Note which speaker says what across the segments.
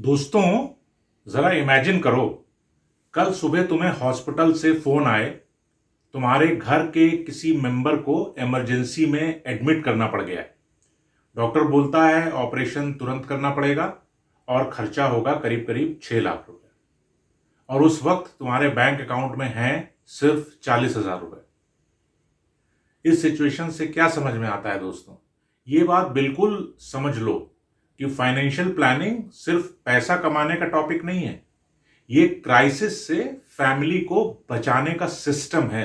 Speaker 1: दोस्तों, जरा इमेजिन करो, कल सुबह तुम्हें हॉस्पिटल से फोन आए, तुम्हारे घर के किसी मेंबर को इमरजेंसी में एडमिट करना पड़ गया है। डॉक्टर बोलता है ऑपरेशन तुरंत करना पड़ेगा और खर्चा होगा करीब करीब 6 लाख रुपए। और उस वक्त तुम्हारे बैंक अकाउंट में हैं सिर्फ 40,000 रुपए। इस सिचुएशन से क्या समझ में आता है दोस्तों? ये बात बिल्कुल समझ लो कि फाइनेंशियल प्लानिंग सिर्फ पैसा कमाने का टॉपिक नहीं है। ये क्राइसिस से फैमिली को बचाने का सिस्टम है।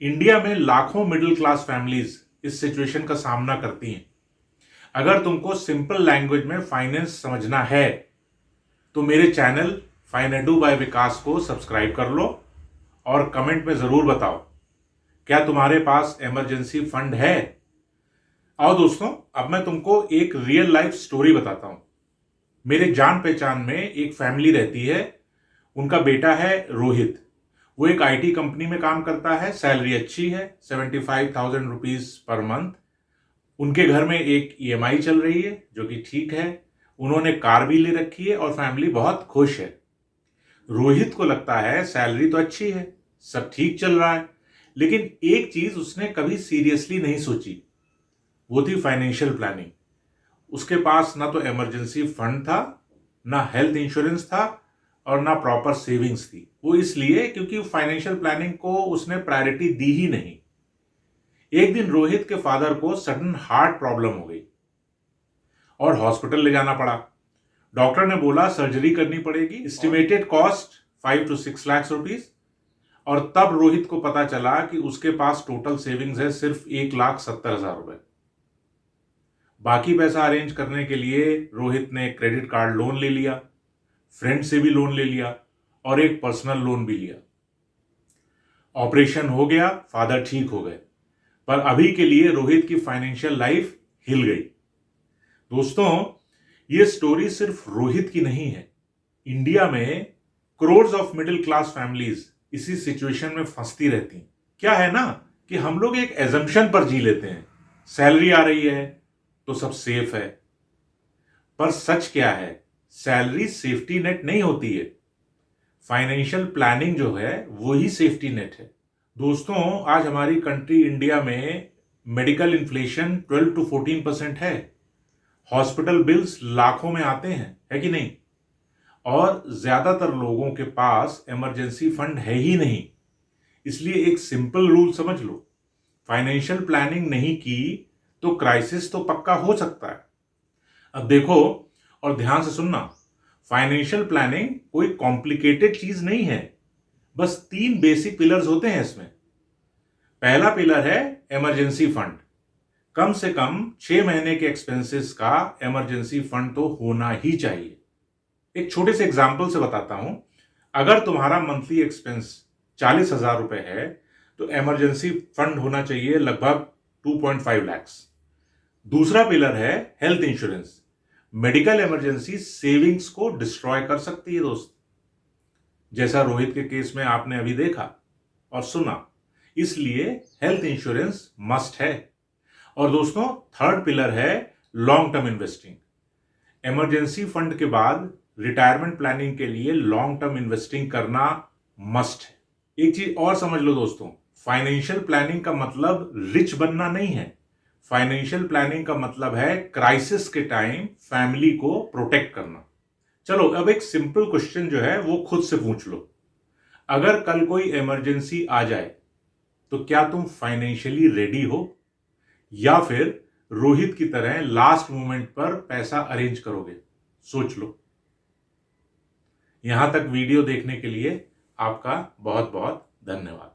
Speaker 1: इंडिया में लाखों मिडिल क्लास फैमिलीज इस सिचुएशन का सामना करती हैं। अगर तुमको सिंपल लैंग्वेज में फाइनेंस समझना है तो मेरे चैनल फाइनेडू बाय विकास को सब्सक्राइब कर लो और कमेंट में जरूर बताओ, क्या तुम्हारे पास इमरजेंसी फंड है? आओ दोस्तों, अब मैं तुमको एक रियल लाइफ स्टोरी बताता हूं। मेरे जान पहचान में एक फैमिली रहती है। उनका बेटा है रोहित। वो एक आईटी कंपनी में काम करता है। सैलरी अच्छी है, 75,000 रुपीज पर मंथ। उनके घर में एक ईएमआई चल रही है जो कि ठीक है। उन्होंने कार भी ले रखी है और फैमिली बहुत खुश है। रोहित को लगता है सैलरी तो अच्छी है, सब ठीक चल रहा है, लेकिन एक चीज उसने कभी सीरियसली नहीं सोची, वो थी फाइनेंशियल प्लानिंग। उसके पास ना तो इमरजेंसी फंड था, ना हेल्थ इंश्योरेंस था और ना प्रॉपर सेविंग्स थी। वो इसलिए क्योंकि फाइनेंशियल प्लानिंग को उसने प्रायोरिटी दी ही नहीं। एक दिन रोहित के फादर को सडन हार्ट प्रॉब्लम हो गई और हॉस्पिटल ले जाना पड़ा। डॉक्टर ने बोला सर्जरी करनी पड़ेगी, estimated cost 5 to 6 lakh rupees. और तब रोहित को पता चला कि उसके पास टोटल सेविंग्स है सिर्फ 1,70,000 रुपए। बाकी पैसा अरेंज करने के लिए रोहित ने क्रेडिट कार्ड लोन ले लिया, फ्रेंड से भी लोन ले लिया और एक पर्सनल लोन भी लिया। ऑपरेशन हो गया, फादर ठीक हो गए, पर अभी के लिए रोहित की फाइनेंशियल लाइफ हिल गई। दोस्तों, ये स्टोरी सिर्फ रोहित की नहीं है। इंडिया में crores of middle class families इसी सिचुएशन में फंसती रहती। क्या है ना कि हम लोग एक एजम्पशन पर जी लेते हैं, सैलरी आ रही है तो सब सेफ है। पर सच क्या है? सैलरी सेफ्टी नेट नहीं होती है। फाइनेंशियल प्लानिंग जो है वो ही सेफ्टी नेट है। दोस्तों, आज हमारी कंट्री इंडिया में मेडिकल इन्फ्लेशन 12 to 14% है। हॉस्पिटल बिल्स लाखों में आते हैं, है कि नहीं? और ज्यादातर लोगों के पास इमरजेंसी फंड है ही नहीं। इसलिए एक सिंपल रूल समझ लो, फाइनेंशियल प्लानिंग नहीं की तो क्राइसिस तो पक्का हो सकता है। अब देखो और ध्यान से सुनना, फाइनेंशियल प्लानिंग कोई कॉम्प्लिकेटेड चीज नहीं है। बस 3 बेसिक पिलर्स होते हैं इसमें। पहला पिलर है इमरजेंसी फंड। कम से कम 6 महीने के एक्सपेंसेस का इमरजेंसी फंड तो होना ही चाहिए। एक छोटे से एग्जाम्पल से बताता हूं। अगर तुम्हारा मंथली एक्सपेंस 40,000 रुपए है तो इमरजेंसी फंड होना चाहिए लगभग 2.5 लाख। दूसरा पिलर है health insurance. Medical emergency savings को डिस्ट्रॉय कर सकती है दोस्त, जैसा रोहित के केस में आपने अभी देखा और सुना। इसलिए हेल्थ इंश्योरेंस मस्ट है। और दोस्तों, थर्ड पिलर है long term investing. Emergency fund के बाद रिटायरमेंट प्लानिंग के लिए लॉन्ग टर्म इन्वेस्टिंग करना मस्ट है। एक चीज और समझ लो दोस्तों, फाइनेंशियल प्लानिंग का मतलब रिच बनना नहीं है। फाइनेंशियल प्लानिंग का मतलब है क्राइसिस के टाइम फैमिली को प्रोटेक्ट करना। चलो, अब एक सिंपल क्वेश्चन जो है वो खुद से पूछ लो। अगर कल कोई इमरजेंसी आ जाए तो क्या तुम फाइनेंशियली रेडी हो, या फिर रोहित की तरह लास्ट मोमेंट पर पैसा अरेंज करोगे? सोच लो। यहां तक वीडियो देखने के लिए आपका बहुत बहुत धन्यवाद।